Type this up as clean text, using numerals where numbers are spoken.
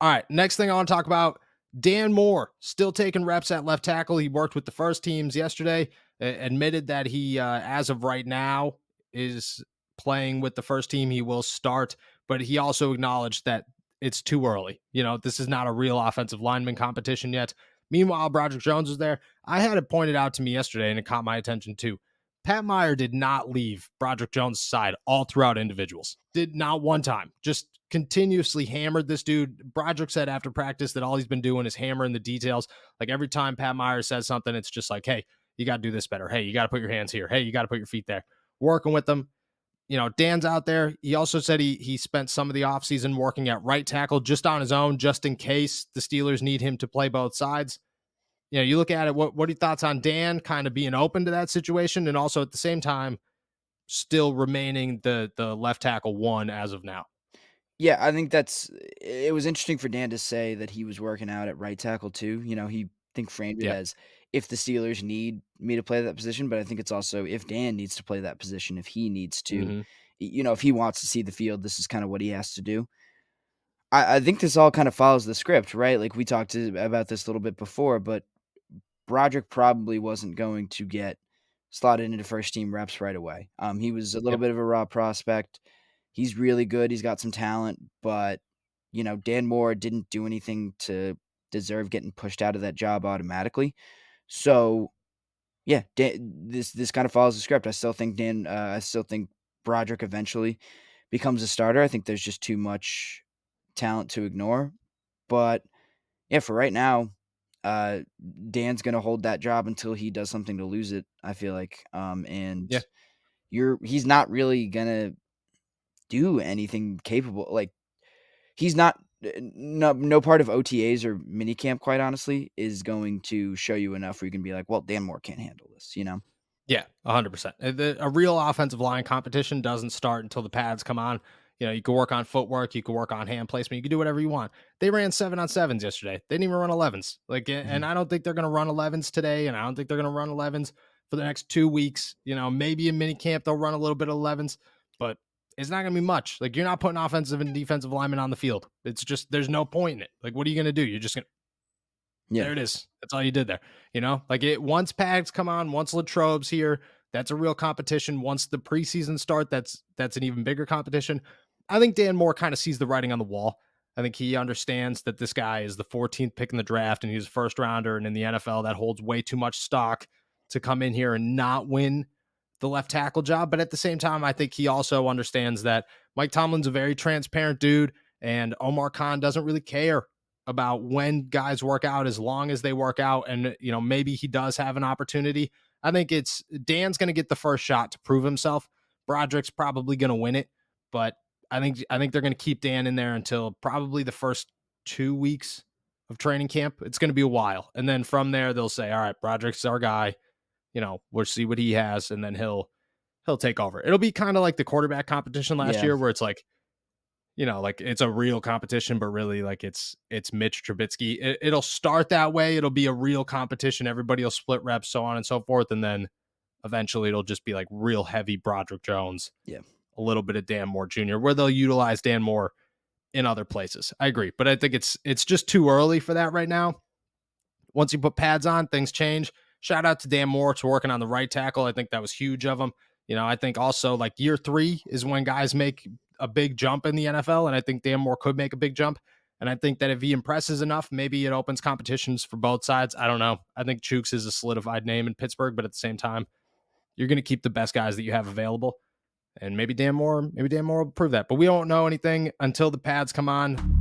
All right, next thing I want to talk about, Dan Moore, still taking reps at left tackle. He worked with the first teams yesterday, admitted that he, as of right now, is playing with the first team. He will start, but he also acknowledged that it's too early. This is not a real offensive lineman competition yet. Meanwhile, Broderick Jones was there. I had it pointed out to me yesterday, and it caught my attention too. Pat Meyer did not leave Broderick Jones' side all throughout individuals. Did not one time. Just continuously hammered this dude. Broderick said after practice that all he's been doing is hammering the details. Like every time Pat Meyer says something, it's just like, hey, you got to do this better. Hey, you got to put your hands here. Hey, you got to put your feet there. Working with them. Dan's out there. He also said he spent some of the offseason working at right tackle just on his own, just in case the Steelers need him to play both sides. You look at it, what are your thoughts on Dan kind of being open to that situation and also at the same time still remaining the left tackle one as of now? Yeah, I think it was interesting for Dan to say that he was working out at right tackle too. He think framed it Yeah. as if the Steelers need me to play that position, but I think it's also if Dan needs to play that position, if he needs to, Mm-hmm. if he wants to see the field, this is kind of what he has to do. I think this all kind of follows the script, right? Like we talked about this a little bit before, but Broderick probably wasn't going to get slotted into first team reps right away. He was a little Yep. bit of a raw prospect. He's really good. He's got some talent, but Dan Moore didn't do anything to deserve getting pushed out of that job automatically. So yeah, this kind of follows the script. I still think Broderick eventually becomes a starter. I think there's just too much talent to ignore. But yeah, for right now, uh, Dan's gonna hold that job until he does something to lose it, I feel like. And Yeah. he's not really gonna do anything capable. Like he's not no part of OTAs or minicamp, quite honestly, is going to show you enough where you can be like, well, Dan Moore can't handle this. Yeah, 100%. A real offensive line competition doesn't start until the pads come on. You can work on footwork, you can work on hand placement, you can do whatever you want. They ran 7-on-7s yesterday. They didn't even run 11s. And Mhm. I don't think they're going to run 11s today, and I don't think they're going to run 11s for the next 2 weeks. Maybe in minicamp they'll run a little bit of 11s, but it's not going to be much. Like you're not putting offensive and defensive linemen on the field. It's just there's no point in it. Like what are you going to do? You're just going to Yeah. there it is. That's all you did there. Once Pags come on, once Latrobe's here, that's a real competition. Once the preseason start, that's an even bigger competition. I think Dan Moore kind of sees the writing on the wall. I think he understands that this guy is the 14th pick in the draft and he's a first rounder. And in the NFL, that holds way too much stock to come in here and not win the left tackle job. But at the same time, I think he also understands that Mike Tomlin's a very transparent dude and Omar Khan doesn't really care about when guys work out as long as they work out. And, maybe he does have an opportunity. I think it's Dan's going to get the first shot to prove himself. Broderick's probably going to win it, but I think they're going to keep Dan in there until probably the first 2 weeks of training camp. It's going to be a while. And then from there, they'll say, all right, Broderick's our guy. We'll see what he has. And then he'll take over. It'll be kind of like the quarterback competition last Yeah. year where it's like, like it's a real competition, but really like it's Mitch Trubisky. It'll start that way. It'll be a real competition. Everybody will split reps, so on and so forth. And then eventually it'll just be like real heavy Broderick Jones, Yeah. a little bit of Dan Moore Jr., where they'll utilize Dan Moore in other places. I agree. But I think it's just too early for that right now. Once you put pads on, things change. Shout out to Dan Moore to working on the right tackle. I think that was huge of him. I think also like year 3 is when guys make a big jump in the NFL, and I think Dan Moore could make a big jump. And I think that if he impresses enough, maybe it opens competitions for both sides. I don't know. I think Chooks is a solidified name in Pittsburgh, but at the same time, you're going to keep the best guys that you have available. And maybe Dan Moore will prove that. But we don't know anything until the pads come on.